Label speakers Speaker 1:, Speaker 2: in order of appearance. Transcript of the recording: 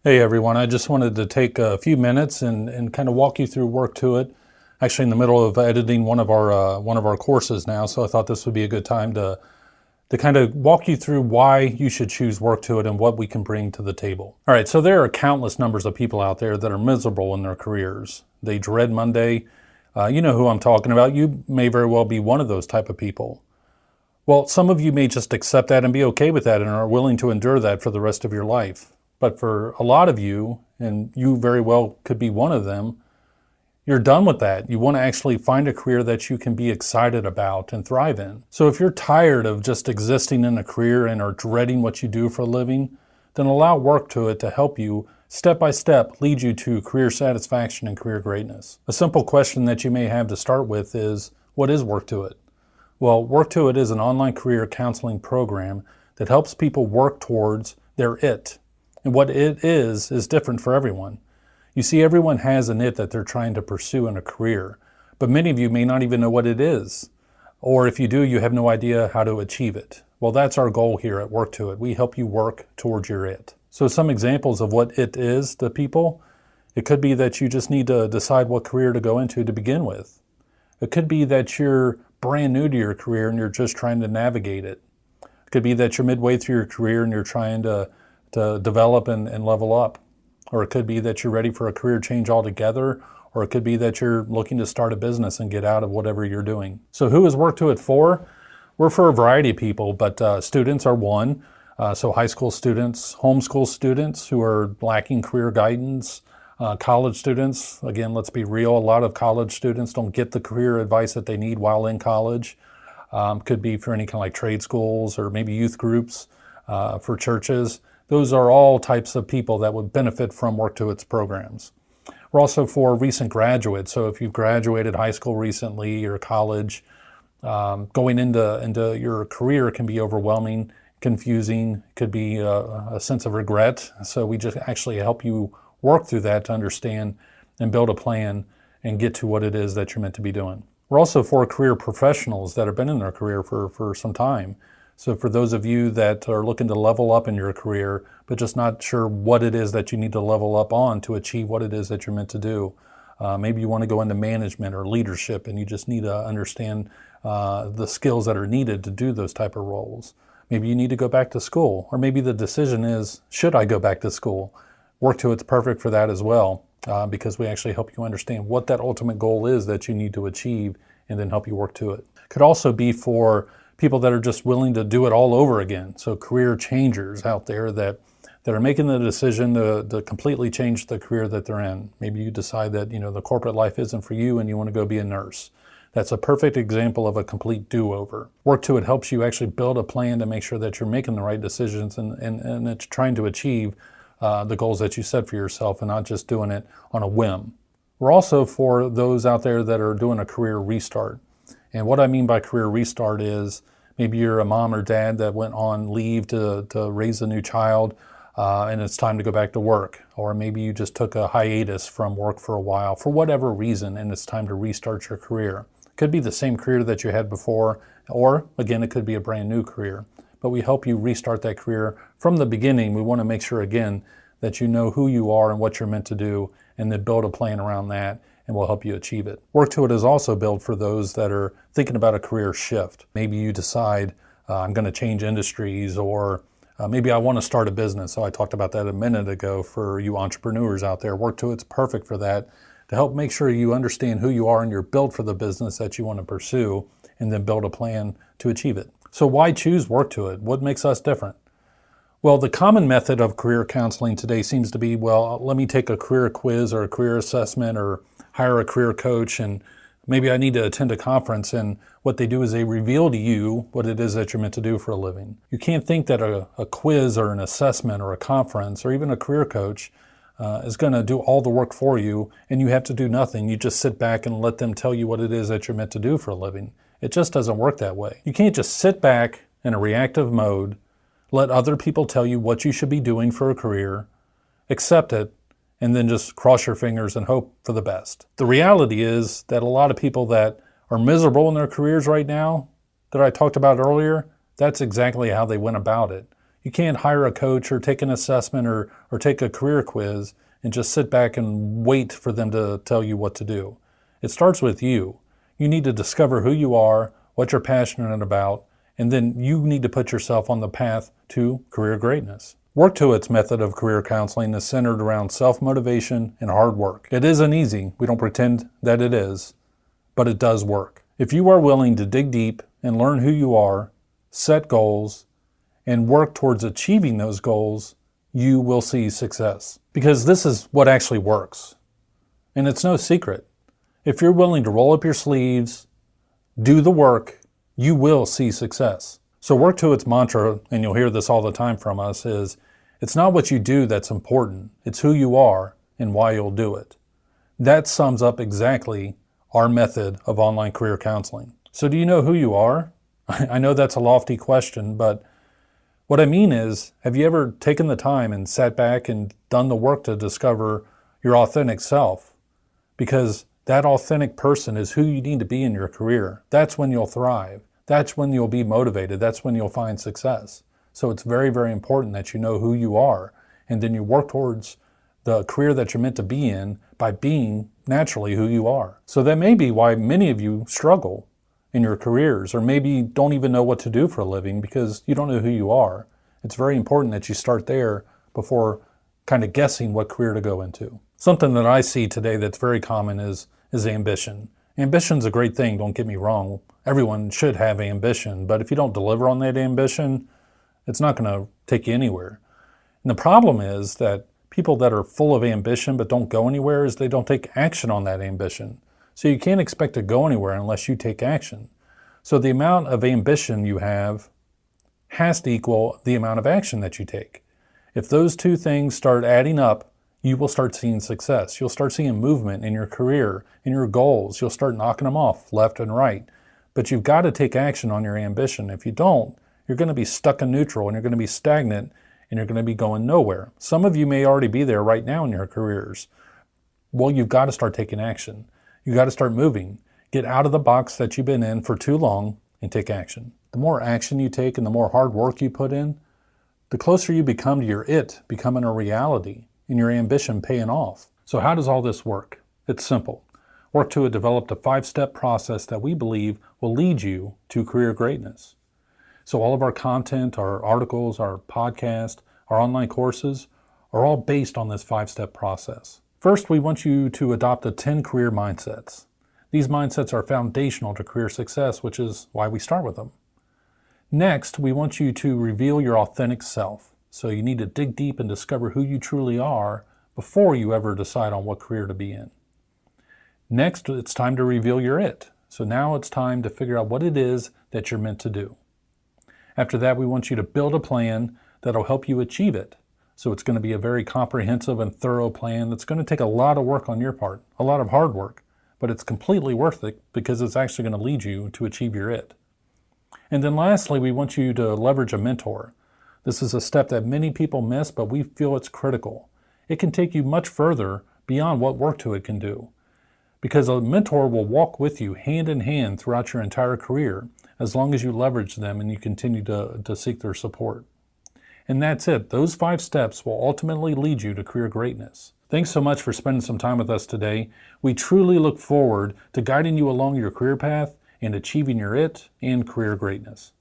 Speaker 1: Hey everyone, I just wanted to take a few minutes and kind of walk you through Wortuit. Actually, in the middle of editing one of our courses now, so I thought this would be a good time to kind of walk you through why you should choose Wortuit and what we can bring to the table. All right, so there are countless numbers of people out there that are miserable in their careers. They dread Monday. You know who I'm talking about. You may very well be one of those type of people. Well, some of you may just accept that and be okay with that and are willing to endure that for the rest of your life. But for a lot of you, and you very well could be one of them, you're done with that. You want to actually find a career that you can be excited about and thrive in. So if you're tired of just existing in a career and are dreading what you do for a living, then allow Wortuit to help you step by step lead you to career satisfaction and career greatness. A simple question that you may have to start with is, what is Wortuit? Well, Wortuit is an online career counseling program that helps people work towards their it. And what it is different for everyone. You see, everyone has an it that they're trying to pursue in a career, but many of you may not even know what it is. Or if you do, you have no idea how to achieve it. Well, that's our goal here at Wortuit. We help you work towards your it. So some examples of what it is to people, it could be that you just need to decide what career to go into to begin with. It could be that you're brand new to your career and you're just trying to navigate it. It could be that you're midway through your career and you're trying to develop and level up. Or it could be that you're ready for a career change altogether, or it could be that you're looking to start a business and get out of whatever you're doing. So who is Wortuit for? We're for a variety of people, but students are one. So high school students, homeschool students who are lacking career guidance, college students. Again, let's be real, a lot of college students don't get the career advice that they need while in college. Could be for any kind of like trade schools or maybe youth groups, for churches. Those are all types of people that would benefit from Wortuit's programs. We're also for recent graduates. So if you've graduated high school recently or college, going into your career can be overwhelming, confusing, could be a sense of regret. So we just actually help you work through that to understand and build a plan and get to what it is that you're meant to be doing. We're also for career professionals that have been in their career for some time. So for those of you that are looking to level up in your career, but just not sure what it is that you need to level up on to achieve what it is that you're meant to do. Maybe you want to go into management or leadership and you just need to understand the skills that are needed to do those type of roles. Maybe you need to go back to school, or maybe the decision is, should I go back to school? Wortuit's perfect for that as well, because we actually help you understand what that ultimate goal is that you need to achieve and then help you work to it. Could also be for people that are just willing to do it all over again. So career changers out there that are making the decision to completely change the career that they're in. Maybe you decide that the corporate life isn't for you and you want to go be a nurse. That's a perfect example of a complete do-over. Wortuit helps you actually build a plan to make sure that you're making the right decisions and it's trying to achieve the goals that you set for yourself and not just doing it on a whim. We're also for those out there that are doing a career restart. And what I mean by career restart is maybe you're a mom or dad that went on leave to raise a new child and it's time to go back to work. Or maybe you just took a hiatus from work for a while for whatever reason and it's time to restart your career. It could be the same career that you had before, or again, it could be a brand new career. But we help you restart that career from the beginning. We want to make sure, again, that you know who you are and what you're meant to do and then build a plan around that, and we'll help you achieve it. Wortuit is also built for those that are thinking about a career shift. Maybe you decide, I'm going to change industries, or maybe I want to start a business. So I talked about that a minute ago for you entrepreneurs out there. Wortuit's perfect for that, to help make sure you understand who you are and you're built for the business that you want to pursue, and then build a plan to achieve it. So why choose Wortuit? What makes us different? Well, the common method of career counseling today seems to be, well, let me take a career quiz or a career assessment or hire a career coach, and maybe I need to attend a conference, and what they do is they reveal to you what it is that you're meant to do for a living. You can't think that a quiz or an assessment or a conference or even a career coach is going to do all the work for you and you have to do nothing. You just sit back and let them tell you what it is that you're meant to do for a living. It just doesn't work that way. You can't just sit back in a reactive mode, let other people tell you what you should be doing for a career, accept it, and then just cross your fingers and hope for the best. The reality is that a lot of people that are miserable in their careers right now, that I talked about earlier, that's exactly how they went about it. You can't hire a coach or take an assessment or take a career quiz and just sit back and wait for them to tell you what to do. It starts with you. You need to discover who you are, what you're passionate about, and then you need to put yourself on the path to career greatness. Wortuit's method of career counseling is centered around self-motivation and hard work. It isn't easy. We don't pretend that it is, but it does work. If you are willing to dig deep and learn who you are, set goals, and work towards achieving those goals, you will see success. Because this is what actually works. And it's no secret. If you're willing to roll up your sleeves, do the work, you will see success. So Wortuit's mantra, and you'll hear this all the time from us, is it's not what you do that's important, it's who you are and why you'll do it. That sums up exactly our method of online career counseling. So do you know who you are? I know that's a lofty question, but what I mean is, have you ever taken the time and sat back and done the work to discover your authentic self? Because that authentic person is who you need to be in your career. That's when you'll thrive. That's when you'll be motivated. That's when you'll find success. So it's very, very important that you know who you are, and then you work towards the career that you're meant to be in by being naturally who you are. So that may be why many of you struggle in your careers, or maybe don't even know what to do for a living because you don't know who you are. It's very important that you start there before kind of guessing what career to go into. Something that I see today that's very common is ambition. Ambition's a great thing, don't get me wrong. Everyone should have ambition, but if you don't deliver on that ambition, it's not going to take you anywhere. And the problem is that people that are full of ambition but don't go anywhere is they don't take action on that ambition. So you can't expect to go anywhere unless you take action. So the amount of ambition you have has to equal the amount of action that you take. If those two things start adding up, you will start seeing success. You'll start seeing movement in your career, in your goals. You'll start knocking them off left and right. But you've got to take action on your ambition. If you don't, you're going to be stuck in neutral and you're going to be stagnant and you're going to be going nowhere. Some of you may already be there right now in your careers. Well, you've got to start taking action. You've got to start moving. Get out of the box that you've been in for too long and take action. The more action you take and the more hard work you put in, the closer you become to your it becoming a reality and your ambition paying off. So how does all this work? It's simple. Wortuit developed a 5-step process that we believe will lead you to career greatness. So all of our content, our articles, our podcast, our online courses are all based on this 5-step process. First, we want you to adopt the 10 career mindsets. These mindsets are foundational to career success, which is why we start with them. Next, we want you to reveal your authentic self. So you need to dig deep and discover who you truly are before you ever decide on what career to be in. Next, it's time to reveal your it. So now it's time to figure out what it is that you're meant to do. After that, we want you to build a plan that'll help you achieve it. So it's going to be a very comprehensive and thorough plan that's going to take a lot of work on your part, a lot of hard work, but it's completely worth it because it's actually going to lead you to achieve your it. And then lastly, we want you to leverage a mentor. This is a step that many people miss, but we feel it's critical. It can take you much further beyond what Wortuit can do, because a mentor will walk with you hand in hand throughout your entire career as long as you leverage them and you continue to seek their support. And that's it. Those 5 steps will ultimately lead you to career greatness. Thanks so much for spending some time with us today. We truly look forward to guiding you along your career path and achieving your it and career greatness.